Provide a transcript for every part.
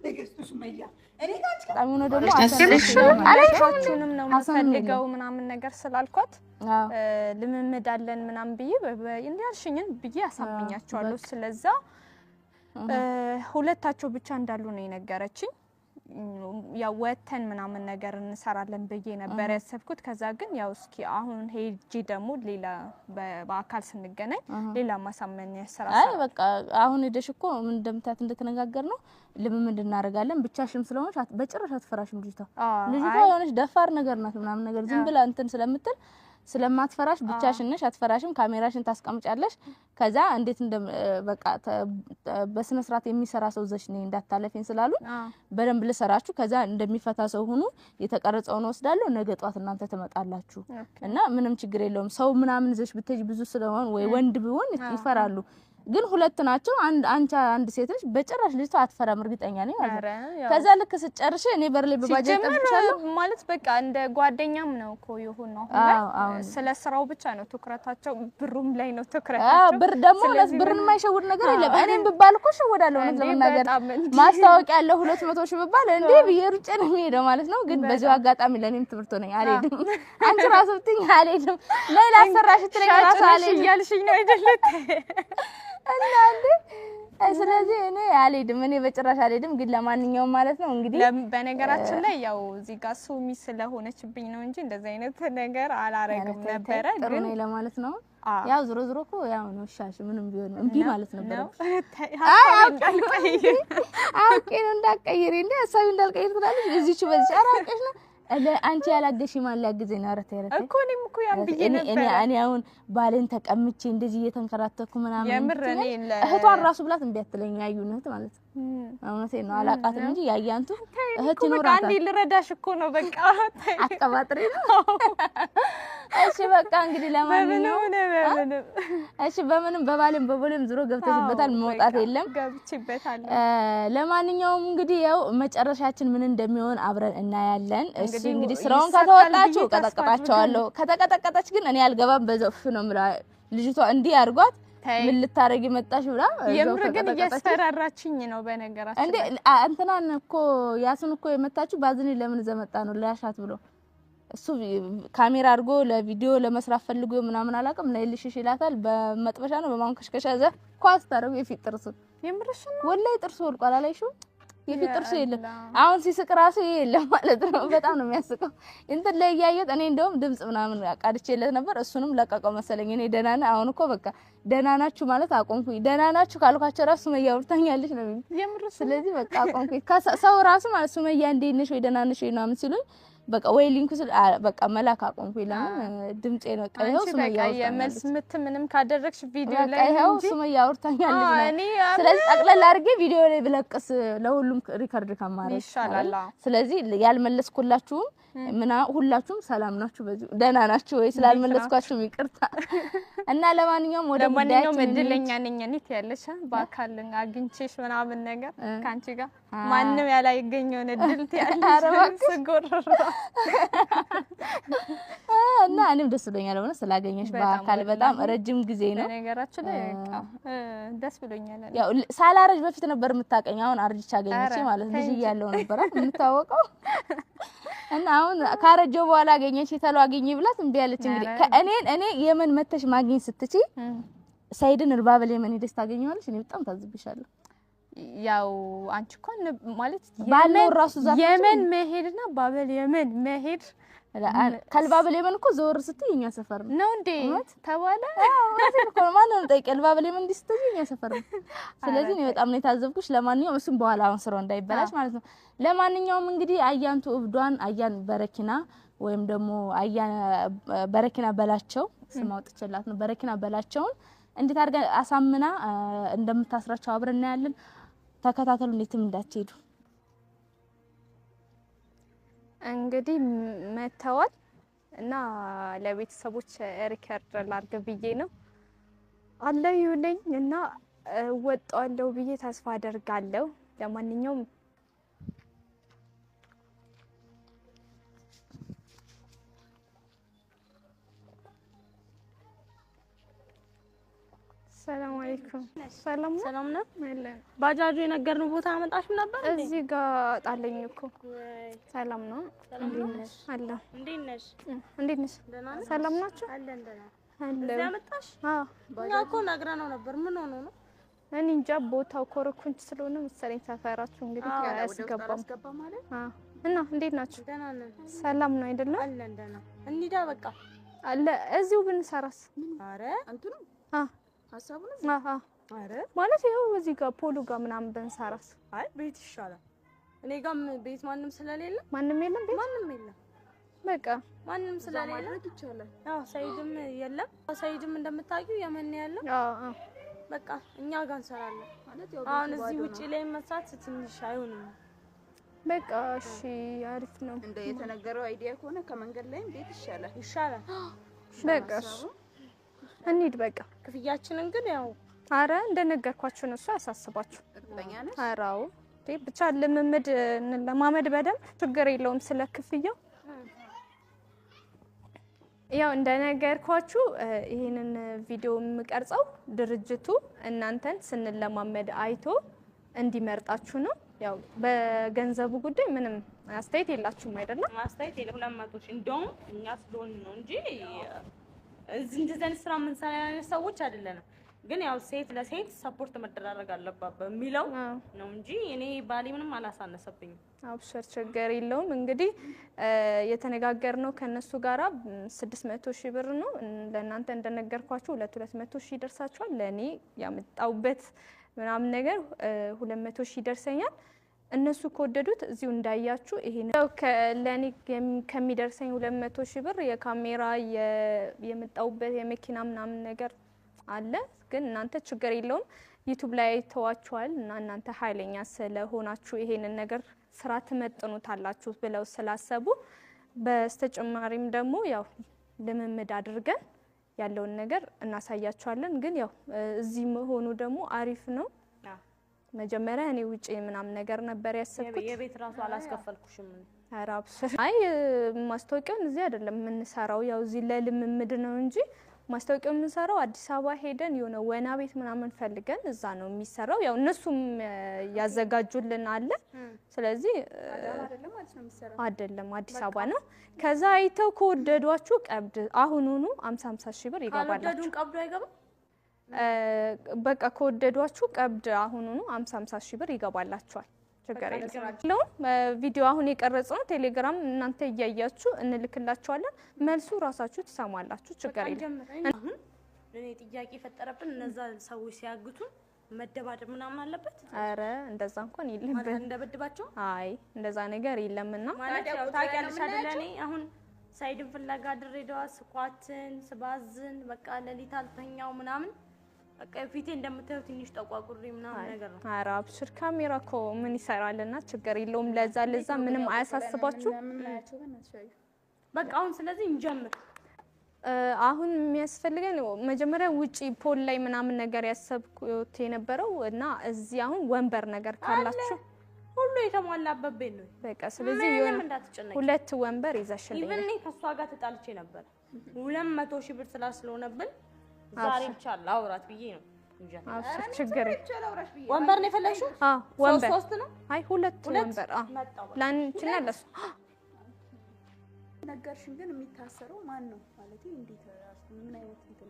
ትግስቱ ሱመያ እኔ ጋር በጣም ነው ደግሞ አላሽንም ነው የምፈልገው ምናምን ነገር ስላልኳት ልምምድ አለን ምናምን ብዬ እንዲያልሽኝን ብዬ አሳምኛቸዋለሁ። ስለዛ ሁለታቸው ብቻ እንዳሉ ነው የነገረችኝ። ያው ወተን ምናምን ነገር እንሰራለን ብዬ ነበር ያሰብኩት። ከዛ ግን ያው እስኪ አሁን ሄጂ ደግሞ ሌላ በአካል ስንገናኝ ሌላ ማሳመን ያሰራ አይ በቃ አሁን ሄደሽ እኮ ምን እንደምታት እንደተነጋገር ነው ልምምድ እናደርጋለን። ብቻሽም ስለሆነሽ በጭራሽ አትፈራሽም ልጅቷ የሆነች ደፋር ነገር ናት ምናምን ነገር ዝም ብላ እንትን ስለምትል ስለማትፈራሽ ብቻሽን ነሽ አትፈራሽም። ካሜራሽን ታስቀምጫለሽ። ከዛ እንዴት በቃ በስነ ስርዓት የሚሰራ ሰው ዘሽ ነኝ እንዳታለፈኝ ስላሉ በደንብ ልሰራችሁ። ከዛ እንደሚፈታ ሰው ሆኖ የተቀረጸውን ወስዳለሁ። ነገ ጧት እናንተ ተመጣላችሁ እና ምንም ችግር የለውም። ሰው ምናምን ዘሽ ብትጂ ብዙ ስለሆነ ወይ ወንድ ቢሆን ይፈራሉ። ግን ሁለት ናቸው። አንድ ሴት ልጅ በጭራሽ ልጅቷ አትፈራም እርግጠኛ ነኝ ማለት ነው። ከዛ ልክ ስጨርሽ እኔ በርሌ በባጃጅ ተጠብቻለሁ። ማለት በቃ እንደ ጓደኛም ነው እኮ የሆነው። ስለ ስራው ብቻ ነው ትኩረታቸው፣ ብሩም ላይ ነው ትኩረታቸው። ብር ደግሞ ብርን የማይሸውድ ነገር የለም። እኔም ብባል እኮ ሸውዳለሁ ነው ለመናገር ማስታወቂያ ያለው 200 ሺህ ብባል እንዴ ብየሩጭ ነው የሚሄደው ማለት ነው። ግን በዚሁ አጋጣሚ ለኔም ትምህርት ሆነኝ አልሄድም። አንቺ ራስህ ብትኝ አልሄድም። ሌላ አሰራሽ ትለኝ ራስ አልሄድም እያልሽኝ ነው አይደል? ስለዚህ እኔ አልሄድም። እኔ በጭራሽ አልሄድም። ግን ለማንኛውም ማለት ነው እንግዲህ በነገራችን ላይ ያው እዚህ ጋር ሱሚ ስለሆነችብኝ ነው እንጂ እንደዚህ አይነት ነገር አላረግም ነበረ። ግን ነው ለማለት ነው። ያው ዝሮ ዝሮ እኮ ያው ነው ሻሽ ምንም ቢሆን እንዴ ማለት ነበር። አውቄ ነው እንዳትቀይሪ እንዴ ሀሳብ እንዳልቀይር ትላለች። እዚህች በዚህ አራቀሽ ነው አንቺ ያላገሽ ማን ሊያግዘኝ ነው? አረተ ያረተ እኮ እኔም እኮ ያን ብዬ ነበር። እኔ አሁን ባሌን ተቀምጬ እንደዚህ እየተንከራተኩ ምናምን እህቷን ራሱ ብላት እንዴ አትለኝ ያዩነት ማለት ነው። እውነቴን ነው አላቃት እንጂ ያያንቱ እህት ይኖራታል። አንዴ ልረዳሽ እኮ ነው በቃ አቀባጥሪ ነው። እሺ በቃ እንግዲህ ለማንኛውም እሺ በምንም በባሌም በቦሌም ዝሮ ገብተሽበታል መውጣት የለም። ገብቼበታለሁ። ለማንኛውም እንግዲህ ያው መጨረሻችን ምን እንደሚሆን አብረን እናያለን። እሺ እንግዲህ ስራውን ከተወጣችሁ ቀጠቀጣቸዋለሁ። ከተቀጠቀጠች ግን እኔ አልገባም። በዘፍ ነው ልጅቷ እንዲህ አርጓት ምን ልታረጊ መጣሽ ብላ የምር ግን እያስፈራራችኝ ነው። በነገራችን እንዴ እንትናን እኮ ያሱን እኮ የመታችሁ ባዝኒ ለምን ዘመጣ ነው ላሻት ብሎ እሱ ካሜራ አድርጎ ለቪዲዮ ለመስራት ፈልጎ ምናምን አላቀም ለይልሽሽ ይላታል። በመጥበሻ ነው በማንከሽከሻ ዘ ኳስ ታረጉ የፊት ጥርሱ የምርሽ ነው ወላይ ጥርሱ ወልቋል አላይሽው የፊት ጥርሱ የለም። አሁን ሲስቅ ራሱ የለም ማለት ነው። በጣም ነው የሚያስቀው። እንትን ላይ ያያየት እኔ እንደውም ድምጽ ምናምን አቃድቼለት ነበር። እሱንም ለቀቀው መሰለኝ። እኔ ደህና ነኝ አሁን እኮ በቃ ደህና ናችሁ ማለት አቆምኩኝ። ደህና ናችሁ ካልኳቸው ራሱ ሱመያ ወርታኛለች ነው የሚል። ስለዚህ በቃ አቆምኩኝ። ሰው ራሱ ማለት ሱመያ እንዴት ነሽ ወይ ደህና ነሽ ወይ ምናምን ሲሉኝ በቃ ወይ ሊንኩ በቃ መላክ አቆምኩኝ። ለምን ድምጼ ነው ቀይው ሱመያ የመልስ ምት ምንም ካደረግሽ ቪዲዮ ላይ ቀይው ሱመያ ወርታኛለች ነው። ስለዚህ ጠቅለል አድርጌ ቪዲዮ ላይ ብለቅስ ለሁሉም ሪከርድ ከማረግ ይሻላል። ስለዚህ ያልመለስኩላችሁም ሁላችሁም ሰላም ናችሁ በዚህ ደህና ናችሁ ወይ ስላልመለስኳችሁ ይቅርታ። እና ለማንኛውም ወደ ለማንኛውም እድለኛ ነኝ እኔት ያለሽ በአካል አግኝቼሽ ምናምን ነገር ካንቺ ጋር ማንንም ያላገኘው እድል ያለሽ ስጎርራ እና እኔም ደስ ብሎኛል ሆነ ስላገኘሽ በአካል በጣም ረጅም ጊዜ ነው። ነገራችን ላይ በቃ ደስ ብሎኛል። ያው ሳላረጅ በፊት ነበር የምታቀኝ። አሁን አርጅቻ አገኘች ማለት ልጅ እያለሁ ነበር የምታወቀው። እና አሁን ካረጀው በኋላ አገኘች የተለው አገኘ ብላት እንዴ ያለች እንግዲህ እኔ የመን መተሽ ማግኘት ስትጪ ሳይድን እርባበል የመን ሄደሽ ታገኘዋለሽ። እኔ በጣም ታዝብሻለሁ። ያው አንቺ እኮ ማለት ባለው ራሱ ዛፍ የመን መሄድና ባበል የመን መሄድ ከልባበል የመን እኮ ዘወር ስትይ የኛ ሰፈር ነው እንዴ ተባለ። ማለት እኮ ማን ነው ጠይቀ ልባበል የመን እንዲስትይ የኛ ሰፈር ነው። ስለዚህ እኔ በጣም ነው የታዘብኩሽ። ለማንኛውም እሱም በኋላ አሁን ስራው እንዳይበላሽ ማለት ነው። ለማንኛውም እንግዲህ አያንቱ እብዷን አያን በረኪና ወይም ደግሞ አያን በረኪና በላቸው ስም አውጥቼላት ነው። በረኪና በላቸውን እንዴት አድርጋ አሳምና እንደምታስራቸው አብረን እናያለን። ተከታተሉ፣ እንዴትም እንዳትሄዱ። እንግዲህ መተዋል እና ለቤተሰቦች ሪከርድ ላድርግ ብዬ ነው አለው ይውልኝ እና ወጣዋለሁ ብዬ ተስፋ አደርጋለሁ። ለማንኛውም ሰላም አለይኩም። ሰላም ነው። ባጃጁ የነገርነው ቦታ አመጣሽ ነበር እዚህ ጋር ጣለኝ እኮ። ሰላም ነው። እንዴት ነሽ? አለ እንዴት ነሽ? ሰላም ናችሁ? አለን ደህና። እዚህ አመጣሽ? አዎ እኛ እኮ ነግረነው ነበር። ምን ሆኖ ነው? እኔ እንጃ ቦታው ኮረኮንች ስለሆነ መሰለኝ ሰፈራችሁ እንግዲህ አያስገባም ማለት። እና እንዴት ናችሁ? ደህና ነን። ሰላም ነው አይደለም? አለን ደህና። እንሂዳ በቃ አለ እዚሁ ብንሰራስ? አረ እንትኑ ሀሳቡን አረ ማለት ይኸው እዚህ ጋር ፖሉ ጋር ምናምን ብንሰራስ? አይ ቤት ይሻላል። እኔ ጋርም ቤት ማንም ስለሌለ ማንም የለም ቤት ማንም የለም። በቃ ማንም ስለሌለ ማድረግ ይቻላል። አዎ ሰይድም የለም። ሰይድም እንደምታውቂው የመን ያለው በቃ እኛ ጋር እንሰራለን ማለት ያው አሁን እዚህ ውጪ ላይ መስራት ትንሽ አይሆንም። በቃ እሺ አሪፍ ነው። እንደ የተነገረው አይዲያ ከሆነ ከመንገድ ላይም ቤት ይሻላል። በቃ እንሂድ በቃ። ክፍያችንን ግን ያው አረ እንደነገርኳችሁ ነው። እሱ ያሳስባችሁ። እርግጠኛ ነሽ? አራው ብቻ ልምምድ ለማመድ በደንብ ችግር የለውም። ስለ ክፍያው ያው እንደነገርኳችሁ ይሄንን ቪዲዮ የምቀርጸው ድርጅቱ እናንተን ስንለማመድ አይቶ እንዲመርጣችሁ ነው። ያው በገንዘቡ ጉዳይ ምንም አስተያየት የላችሁም አይደለም? አስተያየት የለ 200 ሺህ እንደውም እኛ ስለሆን ነው እንጂ እንደዚህ አይነት ስራ የምንሰራ ሰዎች አይደለንም። ግን ያው ሴት ለሴት ሰፖርት መደራረግ አለባት በሚለው ነው እንጂ እኔ ባሌ ምንም አላሳነሰብኝም። አብሽር ችግር የለውም። እንግዲህ የተነጋገርነው ከነሱ ጋራ 600 ሺህ ብር ነው። ለእናንተ እንደነገርኳችሁ 200 ሺህ ይደርሳችኋል። ለኔ ያመጣውበት ምናምን ነገር 200 ሺህ ይደርሰኛል። እነሱ ከወደዱት እዚሁ እንዳያችሁ ይሄን ነው ለኔ ከሚደርሰኝ 200 ሺህ ብር የካሜራ የመጣውበት የመኪና ምናምን ነገር አለ። ግን እናንተ ችግር የለውም ዩቲዩብ ላይ ተዋችኋል እና እናንተ ኃይለኛ ስለሆናችሁ ይሄንን ነገር ስራ ትመጥኑታላችሁ ብለው ስላሰቡ በስተጨማሪም ደግሞ ያው ልምምድ አድርገን ያለውን ነገር እናሳያችኋለን። ግን ያው እዚህ መሆኑ ደግሞ አሪፍ ነው። መጀመሪያ እኔ ውጪ ምናምን ነገር ነበር ያሰብኩት። የቤት ራሱ አላስከፈልኩሽም። አራብስ አይ ማስታወቂያውን እዚህ አይደለም የምንሰራው፣ ያው እዚህ ለልምምድ ነው እንጂ ማስታወቂያው የምንሰራው አዲስ አበባ ሄደን የሆነ ወና ቤት ምናምን ፈልገን እዛ ነው የሚሰራው። ያው እነሱም ያዘጋጁልን አለ። ስለዚህ አይደለም አዲስ አበባ ነው። ከዛ አይተው ከወደዷችሁ ቀብድ አሁኑኑ 50 ሺህ ብር ይገባላችሁ። ካልወደዱን ቀብዱ አይገባም። በቃ ከወደዷችሁ ቀብድ አሁኑኑ 50 ሺህ ብር ይገባላችኋል። ችግር የለውም። ቪዲዮ አሁን የቀረጽነው ቴሌግራም እናንተ እያያችሁ እንልክላችኋለን። መልሱ ራሳችሁ ትሰማላችሁ። ችግር የለም። አሁን እኔ ጥያቄ ፈጠረብን። እነዛ ሰዎች ሲያግቱ መደባደብ ምናምን አለበት? አረ እንደዛ እንኳን የለም። እንደበድባቸው? አይ እንደዛ ነገር የለምና ማለት ያው ታውቂያለሽ አይደል? እኔ አሁን ሳይድን ፍላጋ ድሬዳዋ ስኳትን ስባዝን በቃ ለሊት አልተኛው ምናምን በቃ ፊቴ እንደምታዩ ትንሽ ተቋቁሪ ምናምን ነገር ነው። ኧረ አብሽር ካሜራ እኮ ምን ይሰራልና ችግር የለውም። ለዛ ምንም አያሳስባችሁ። በቃ አሁን ስለዚህ እንጀምር። አሁን የሚያስፈልገን መጀመሪያ ውጪ ፖል ላይ ምናምን ነገር ያሰብኩት የነበረው እና እዚህ አሁን ወንበር ነገር ካላችሁ ሁሉ የተሟላበት ቤት ነው። በቃ ስለዚህ ሁለት ወንበር ይዘሽልኝ። ኢቭን እኔ ከሷ ጋር ተጣልቼ ነበር 200 ሺህ ብር ስላስለሆነብን ዛሬ ብቻ ላውራት ብዬ ነው እንጂ ችግር ወንበር ነው የፈለግሽው? ወንበር ሶስት ነው። አይ ሁለት ወንበር ላንቺና ለሱ ነገርሽን። ግን የሚታሰረው ማን ነው ማለት እንዴት ምን አይነት እንትን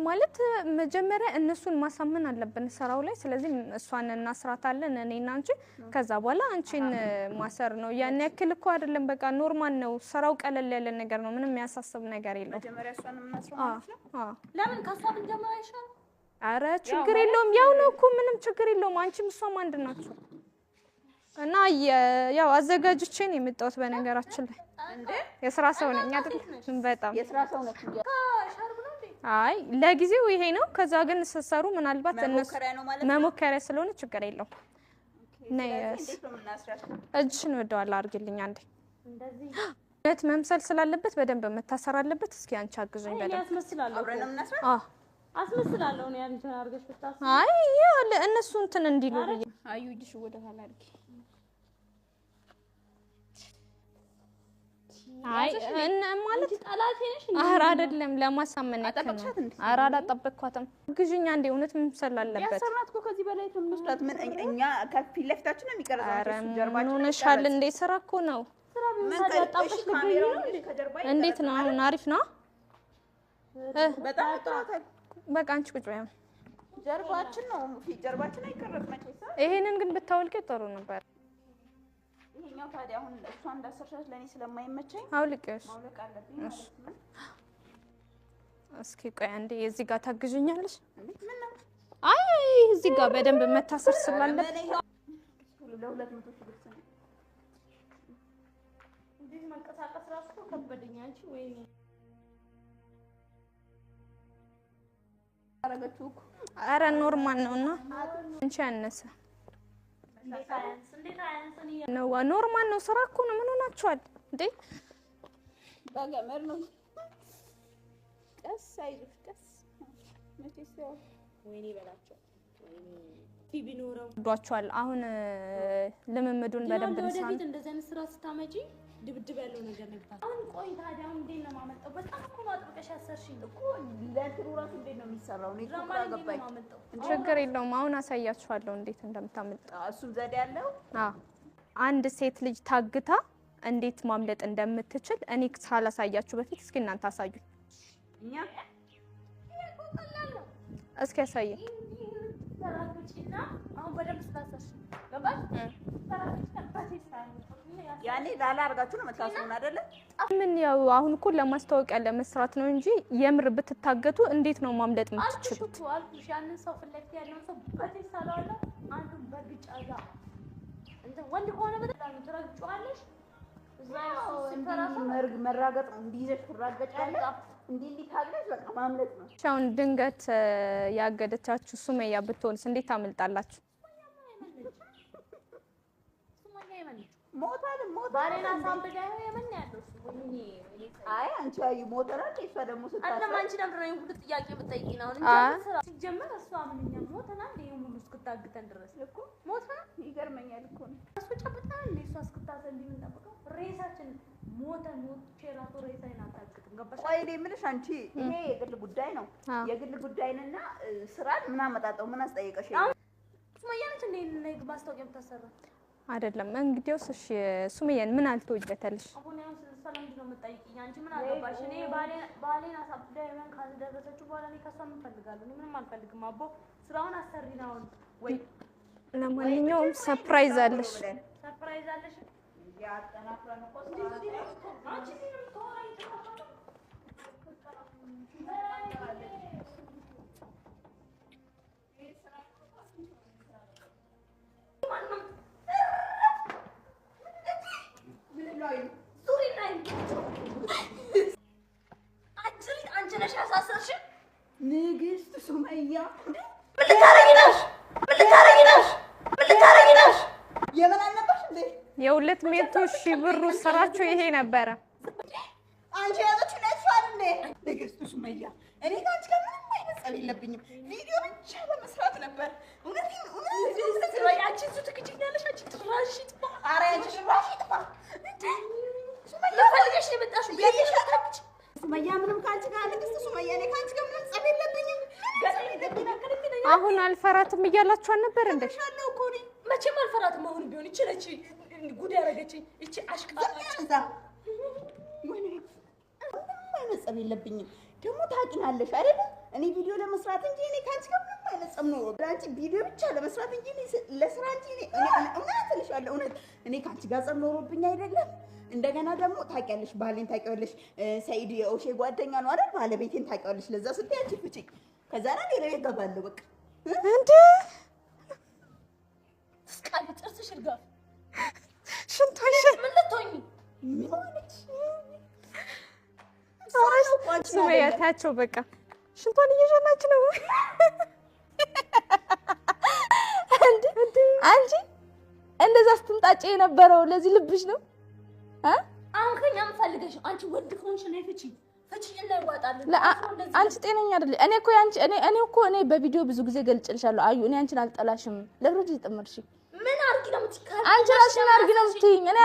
ማለት መጀመሪያ እነሱን ማሳመን አለብን ስራው ላይ። ስለዚህ እሷን እናስራታለን እኔና አንቺ። ከዛ በኋላ አንቺን ማሰር ነው። ያን ያክል እኮ አይደለም። በቃ ኖርማል ነው። ስራው ቀለል ያለ ነገር ነው። ምንም የሚያሳስብ ነገር የለውም። መጀመሪያ እሷን እናስራው ማለት ነው። ለምን ከሷ ብንጀምር አይሻልም? አረ ችግር የለውም። ያው ነው እኮ ምንም ችግር የለውም። አንቺም እሷም አንድ ናችሁ። እና ያው አዘጋጅቼ ነው የመጣሁት። በነገራችን ላይ የስራ ሰው ነኝ አይደል? በጣም የስራ ሰው ነኝ። አይ ለጊዜው ይሄ ነው። ከዛ ግን ስትሰሩ ምናልባት እነሱ መሞከሪያ ስለሆነ ችግር የለውም። ነይስ እጅሽን ወደኋላ አድርጊልኝ አንዴ። እንደዚህ ነት መምሰል ስላለበት በደንብ መታሰር አለበት። እስኪ አንቺ አግዙኝ በደንብ። አስመስላለሁ። አብረን እናስራ። አስመስላለሁ ነው ያን አድርገሽ ብታስብ። አይ ያው እነሱ እንትን እንዲሉ ብዬ አዩ እጅሽ ወደኋላ አድርጊ። አይ እና ማለት ጠላቴ ነሽ እንዴ? ኧረ አይደለም ለማሳመን ያክል ነው። ኧረ አላጠበቅኳትም። ግዥኛ እንደ እውነት መምሰል አለበት። ያሰራት እኮ ከዚህ በላይ ተምስጣት ምን እኛ ከፊት ለፊታችን ነው የሚቀርጸው። ኧረ ምን ሆነሻል እንዴ? ስራ እኮ ነው። ስራ ቢሰራ ያጣበሽ ልገኝ ነው እንዴ? እንዴት ነው አሁን? አሪፍ ነው። በጣም ጥራታል። በቃ አንቺ ቁጭ በይ። ጀርባችን ነው ፊት ጀርባችን አይቀረጽ መቼሳ። ይሄንን ግን ብታወልቂ ጥሩ ነበር። ይሄኛው ታዲያ አሁን እሷ እንዳሰርሻት ለኔ ስለማይመቸኝ አውልቂሽ ማውለቅ አለብኝ ማለት ነው። እስኪ ቆይ አንዴ እዚህ ጋር ታግዥኛለሽ? ምን ነው? አይ እዚህ ጋር በደንብ መታሰር ስላለበት ለ200 ሺህ ብር ነው። እንዴት መንቀሳቀስ ራሱ ከበደኝ። አንቺ ወይኔ አረጋችሁ እኮ። ኧረ ኖርማል ነውና አንቺ ያነሰ ነው። ኖርማል ነው። ስራ እኮ ነው። ምን ሆናችኋል እንዴ? በገመድ ነው። ቀስ አይዞሽ ቀስ መቼስ ያው ወይኔ በላቸው ቢኖረው ዷቸዋል። አሁን ልምምዱን በደንብ እንሳን። ወደፊት እንደዚህ አይነት ስራ ስታመጪ ድብድብ ያለው ነገር ነግታ። አሁን ቆይ ታዲያ አሁን እንዴት ነው የማመጣው? በጣም እኮ ነው አጥብቀሽ ያሰርሽኝ እኮ። ለእንትኑ እራሱ እንዴት ነው የሚሰራው? እኔ እኮ ግራ ገባኝ። ችግር የለውም። አሁን አሳያችኋለሁ እንዴት እንደምታመጣው። እሱም ዘዴ ያለው አንድ ሴት ልጅ ታግታ እንዴት ማምለጥ እንደምትችል እኔ ሳላሳያችሁ በፊት እስኪ እናንተ አሳዩ። እኛ እስኪ አሳዩ። ተራግጭና አሁን በደንብ ስላሰርሽ ገባሽ? ያኔ ላላ አርጋችሁ ነው መታሰሩን አይደለ? ምን ያው አሁን እኮ ለማስታወቂያ ለመስራት ነው እንጂ የምር ብትታገቱ እንዴት ነው ማምለጥ የምትችሉት? አልኩሽ ያንን ሰው ፍለክ ያለውን ሰው በቴስታ አለ አንዱን በግጫ ጋ እንደ ወንድ ከሆነ በጣም ትረግጫለሽ። መራገጥ እንዲይዘሽ ትራገጫለሽ። እንዴ ታግለሽ በቃ ማምለጥ ነው። አሁን ድንገት ያገደቻችሁ ሱመያ ብትሆንስ እንዴት ታመልጣላችሁ? ሞታል ባሬና ሳምበዳ ነው የምን ያለው ሱመኒ። አይ አንቺ አዩ ሞተራል። እሷ ደግሞ ስታሰራ አለም አንቺ ነበር ነው ሁሉ ጥያቄ ብትጠይቂ ነው እንጂ ስራ ሲጀመር እሷ ምንኛ ሞተና እንደ ሁሉ እስክታግተን ድረስ እኮ ሞተና ይገርመኛል እኮ ነው። እሱ ጨብጣ እንደ እሷ እስክታሰን ምን ተጠብቀው ሬሳችን ሞተን ቼራቶ ሬሳይን አታግጥም። ገባሽ? ቆይ እኔ የምልሽ አንቺ ይሄ የግል ጉዳይ ነው። የግል ጉዳይንና ስራን ምን አመጣጣው? ምን አስጠየቀሽ? ሱመያ ነች እንደ ማስታወቂያ የምታሰራ አይደለም። እንግዲያውስ እሺ ሱመያን ምን አልተወጀተልሽ? አሁን ያው ሰላም ነው የምጠይቂኝ። አንቺ ምን አገባሽ? እኔ ባሌን አሳብዳ የማን ካልደረሰችው በኋላ እኔ ከሷ ምን ፈልጋለሁ? እኔ ምንም አልፈልግም። አቦ ስራውን አሰሪና አሁን ወይ ለማንኛውም ሰርፕራይዝ አለሽ። ሰርፕራይዝ አለሽ? ያጠናፍራን እኮ አንቺ ሲንም ተወራይ ተካፈለ አንቺ ነሽ ያሳሰርሽ ንግስት ሱመያ። ምን ልታረጊ ነሽ? የምን አልነበርሽ እንዴ? የ200,000 ብሩ ስራችሁ ይሄ ነበረ። አንቺ ያዘች ነሽዋል እንዴ? ንግስት ሱመያ እኔ ጋር ምንም አይነት ጸብ የለብኝም። ቪዲዮ ብቻ በመስራት ነበር። እውነቴን አንቺ እሱ ትክክለኛለሽ። አንቺ ትራሽ ይጥፋ። ኧረ አንቺ ትራሽ ይጥፋ እንዴ? ሱመያ ፈልገሽ ነው የመጣሽው? የለሻታች ሱመያ ምንም ካንቺ ጋር ንግስት ሱመያ እኔ ካንቺ ጋር ምንም ጸብ የለብኝም። አሁን አልፈራትም እያላችሁ አልነበር እንዴ? ሻለው እኮ እኔ መቼም አልፈራትም። አሁን ቢሆን ይችላልሽ ጉድ ያረገችኝ እቺ አሽቃባጭ ምንም አይነት ጸብ የለብኝም። ደግሞ ታውቂናለሽ አይደል? እኔ ቪዲዮ ለመስራት እንጂ እኔ ካንቺ ጋር ምንም አይነት ጸብ ነው። አንቺ ቪዲዮ ብቻ ለመስራት እንጂ ለስራ እንጂ እውነት እልሻለሁ፣ እውነት እኔ ካንቺ ጋር ጸብ ኖሮብኝ አይደለም። እንደገና ደግሞ ታውቂያለሽ፣ ባሌን ታውቂያለሽ። ሰይድ የኦሼ ጓደኛ ነው አይደል? ባለቤቴን ታውቂያለሽ። ለዛ ስትይ አንቺ ፍቺ ከዛ ነው ሌላ ይገባል። በቃ እንዴ ስቃይ ጥርስሽ ይርጋፍ ሽንቶሽ ምን ልትሆኚ ምን ሆነች? ሱመያ ታቸው በቃ ሽንቷን እየሸናች ነው። አንቺ እንደዛ ስትንጣጭ የነበረው ለዚህ ልብሽ ነው። አሁን ከኛ ምን አንቺ ወንድ ከሆንሽ ነው ፍቺ ፍቺ ላይ ዋጣለን። አንቺ ጤነኛ አይደል? እኔ እኮ በቪዲዮ ብዙ ጊዜ ገልጭልሻለሁ። አዩ እኔ አንቺን አልጠላሽም። ለብሩጅ ይጥምርሽ ምን አርጊ ነው የምትካል? አንቺ ራስሽን አርጊ ነው የምትይኝ። እኔ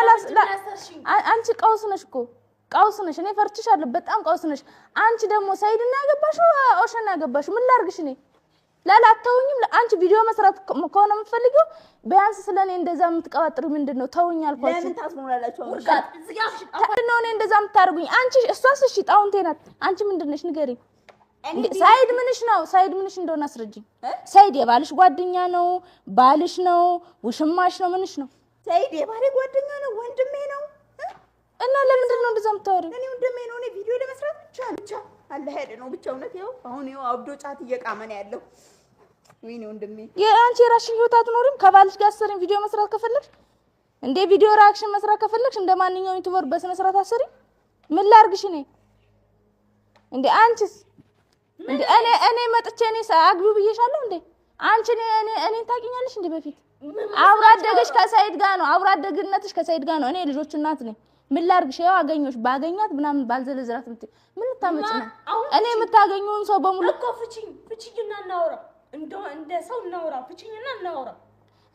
አንቺ ቀውስ ነሽ እኮ ቀውስ ነሽ። እኔ ፈርችሻለሁ በጣም ቀውስ ነሽ። አንቺ ደግሞ ሰይድና ያገባሽው ኦሸና ያገባሽው ምን ላድርግሽ እኔ ላላተውኝም አንቺ ቪዲዮ መስራት ከሆነ የምትፈልጊው ቢያንስ ስለኔ እንደዛ የምትቀባጥሩ ምንድነው? ተውኝ አልኳችሁ። ለምን ታስሞላላችሁ? ምንድነው እኔ እንደዛ የምታደርጉኝ? አንቺ እሷስ እሺ ጣውንቴ ናት። አንቺ ምንድነሽ ንገሪኝ። ሳይድ ምንሽ ነው? ሳይድ ምንሽ እንደሆነ አስረጅኝ። ሳይድ የባልሽ ጓደኛ ነው? ባልሽ ነው? ውሽማሽ ነው? ምንሽ ነው? ሳይድ የባሌ ጓደኛ ነው? ወንድሜ ነው። እና ለምንድን ነው እንደዛ የምታወሪው? እኔ ወንድሜ ነው። እኔ ቪዲዮ ለመስራት ብቻ አለ ሄደ ነው ብቻ። እውነት ይኸው አሁን ይኸው አብዶ ጫት እየቃመ ነው ያለው። ወይኔ ወንድሜ የአንቺ የራስሽን ህይወት አትኖሪም? ከባልሽ ጋር አሰሪኝ ቪዲዮ መስራት ከፈለግሽ እንደ ቪዲዮ ሪአክሽን መስራት ከፈለግሽ እንደ ማንኛውም ዩቲዩበር በስነ ስርዓት አሰሪ። ምን ላድርግሽ እኔ እንዴ? አንቺስ እንዴ እኔ መጥቼ እኔ አግቢው ብዬሻለሁ እንዴ? አንቺ እኔ ታውቂኛለሽ እንዴ? በፊት አብራ አደገሽ ከሰይድ ጋር ነው። አብራ አደግነትሽ ከሰይድ ጋር ነው። እኔ ልጆች እናት ነኝ። ምን ላድርግሽ? ያው አገኘሁሽ ባገኛት ምናምን ባልዘለዝራት ምን ልታመጪ ነው? እኔ የምታገኙን ሰው በሙሉ እኮ ፍቺኝና እናውራ፣ እንደ ሰው እናውራ፣ ፍቺኝና እናውራ።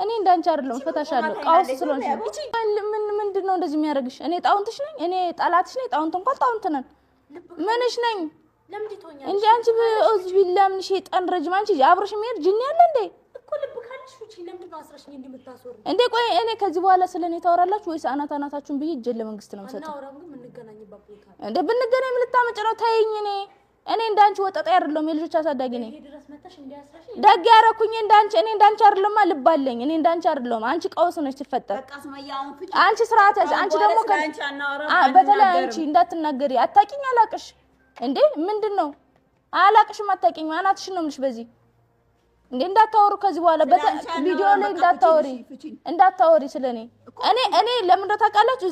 እኔ እንዳንቺ አይደለም ፈታሻለሁ። ቀውስ ስለሆንሽ ምንድነው እንደዚህ የሚያደርግሽ? እኔ ጣውንትሽ ነኝ? እኔ ጠላትሽ ነኝ? ጣውንት እንኳን ጣውንት ነን። ምንሽ ነኝ እንዴ? አንቺ በኡዝ ቢላ ምን ሸይጣን ረጅም አንቺ አብረሽ የሚሄድ ጅኒ ያለ እንዴ? እኮ ልብ ካለሽ ፍቺ ለምንድነው አስረሽኝ እንደምታስወሪ እንዴ? ቆይ እኔ ከዚህ በኋላ ስለኔ ታወራላችሁ ወይስ አናታችሁን ብዬ እጄን ለመንግስት ነው የምሰጠው? እናውራ ግን የምንገናኝበት ቦታ እንዴ? ብንገናኝ ምን ልታመጭ ነው? ተይኝ። እኔ እንዳንቺ ወጣጣ አይደለም፣ የልጆች አሳዳጊ ነኝ። ደግ ያረኩኝ እንዳንቺ እኔ እንዳንቺ አይደለም፣ ልብ አለኝ። እኔ እንዳንቺ አይደለም። አንቺ ቀውስ ነሽ ትፈጠር። አንቺ ስርዓት ያዝ። አንቺ ደግሞ በተለይ አንቺ እንዳትናገሪ። አታውቂኝ፣ አላቅሽ እንዴ? ምንድነው አላቅሽም፣ አታውቂኝ። አናትሽን ነው የምልሽ በዚህ እንዴ። እንዳታወሩ ከዚህ በኋላ ቪዲዮ ላይ እንዳታወሪ ስለኔ። እኔ ለምን ታውቃላችሁ?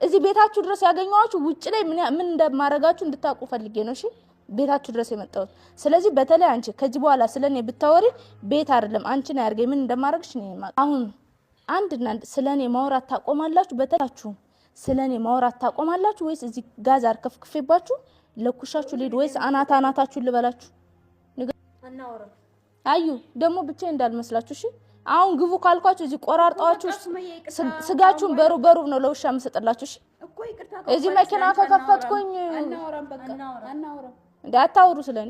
እዚህ ቤታችሁ ድረስ ያገኘኋችሁ ውጭ ላይ ምን እንደማረጋችሁ እንድታውቁ ፈልጌ ነው። እሺ ቤታችሁ ድረስ የመጣሁት። ስለዚህ በተለይ አንቺ ከዚህ በኋላ ስለኔ ብታወሪ ቤት አይደለም አንቺን ያርገኝ ምን እንደማረግሽ ነው የማውቀው። አሁን አንድና ስለኔ ማውራት ታቆማላችሁ? በተላችሁ ስለኔ ማውራት ታቆማላችሁ ወይስ እዚህ ጋዝ አርከፍክፌባችሁ ለኩሻችሁ ልሂድ ወይስ አናታችሁን ልበላችሁ? አናወራ አዩ ደግሞ ብቻዬን እንዳልመስላችሁ እሺ። አሁን ግቡ ካልኳችሁ እዚህ ቆራርጣችሁ ስጋችሁን በሩ ነው ለውሻ መስጠላችሁ እሺ። እዚህ መኪና ከከፈትኩኝ እንዳታወሩ ስለኔ።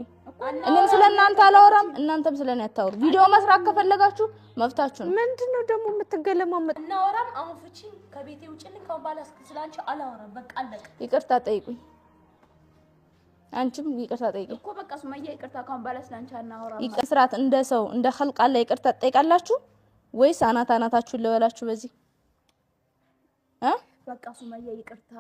እኔም ስለናንተ አላወራም፣ እናንተም ስለኔ አታወሩ። ቪዲዮ መስራት ከፈለጋችሁ መፍታችሁ ነው። ምንድነው ደግሞ የምትገለማመጥ? እናወራም። አሁን ፍቺ ከቤቴ ውጭልኝ። ካሁን በኋላ ስላንቺ አላወራም። በቃ አለቀ። ይቅርታ ጠይቁኝ። አንቺም ይቅርታ ጠይቁኝ እኮ በቃ ሱመያ ይቅርታ ካሁን በኋላ ስላንቺ አናወራም። ይቅርታት እንደ ሰው እንደ ኸልቅ አለ ይቅርታ ጠይቃላችሁ ወይስ አናታችሁን ልበላችሁ በዚህ በቃ ሱመያ ይቅርታ።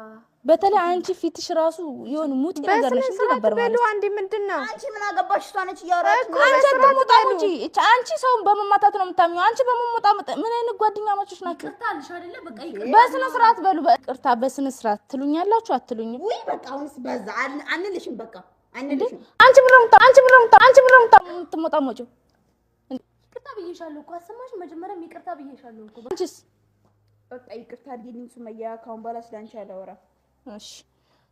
በተለይ አንቺ ፊትሽ ራሱ የሆነ ሙት ነገር ነሽ ነበር ማለት ነው። አንዴ ምንድነው አንቺ ምን አገባሽ? እሷ ነች እያወራች ነው። አንቺ በመጣሙጂ አንቺ ሰውን በመማታት ነው የምታምኚው። አንቺ በመሞጣመጥ ምን አይነት ጓደኛማቾች ናችሁ? ይቅርታ አልሽ አይደለ? በቃ ይቅርታ በስነ ስርዓት በሉ። በቅርታ በስነ ስርዓት ትሉኛላችሁ አትሉኝም? ወይ በቃ አሁንስ በዛ አንልሽም። በቃ አንልሽም። አንቺ ብረምታ የምትሞጣሞጪው ይቅርታ ብዬሻለሁ እኮ አሰማሽ። መጀመሪያም ይቅርታ ብዬሻለሁ እኮ። አንቺስ በቃ ይቅርታ አድርጊልኝ ሱመያ፣ ካሁን በኋላ ስላንቺ አላወራም። እሺ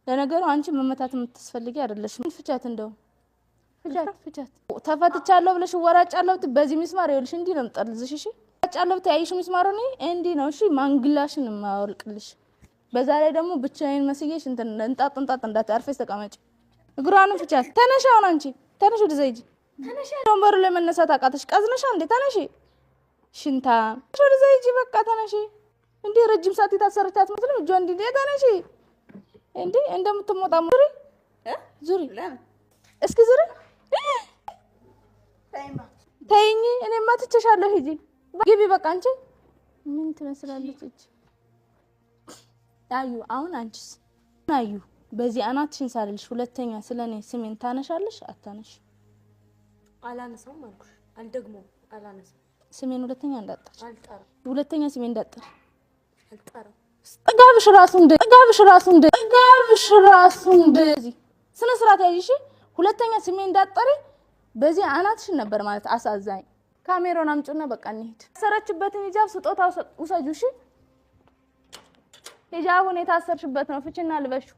ለነገሩ አንቺ መመታት የምትስፈልጊ አይደለሽም። ፍቻት እንደው ፍቻት ተፈትቻለሁ ብለሽ ወራጫለሁ በዚህ ሚስማር ይኸውልሽ እንዲህ ነው የምጠልዝሽ። እሺ ወራጫለሁ ታይሽ ሚስማሩ ነው እንዲህ ነው። እሺ ማንግላሽን ማወልቅልሽ። በዛ ላይ ደግሞ ብቻዬን መስዬሽ እንጣጥ እንዳታርፈሽ ተቀመጪ። እግሯንም ፍቻት። ተነሽ አሁን አንቺ ተነሽ፣ ወደ ዘይጂ ተነሽ። ወንበሩ ላይ መነሳት አቃተሽ? ቀዝነሽ እንዴ? ተነሽ ሽንታ፣ ወደ ዘይጂ በቃ ተነሽ። እንዴ ረጅም ሰዓት የታሰረች አትመስልም? እጇ እንዴ ተነሽ እንዴ እንደምትሞጣ ዙሪ እስኪ ዙሪ። ተይኝ፣ እኔማ ትቼሻለሁ። ሂጂ ግቢ በቃ። አንቺ ምን ትመስላለች እቺ አዩ። አሁን አንቺስ አዩ በዚህ አናትሽን ሳልልሽ ሁለተኛ ስለኔ ስሜን ታነሻለሽ? አታነሽ? አላነሳም አልኩሽ። አልደግሞም። አላነሳም። ስሜን ሁለተኛ እንዳጠር። አልጠራም። ሁለተኛ ስሜን እንዳጠር። አልጠራም። ጥጋብሽ ራሱ እንደዚህ ስነ ስርዓት ያይሽ። ሁለተኛ ስሜን እንዳጠሪ በዚህ አናትሽን ነበር ማለት አሳዛኝ። ካሜራውን አምጪና በቃ እንሂድ። ሰረችበትን ሂጃብ ስጦታ ውሰጂው። እሺ ሂጃቡን የታሰርሽበት ነው ፍቺና ልበሽው።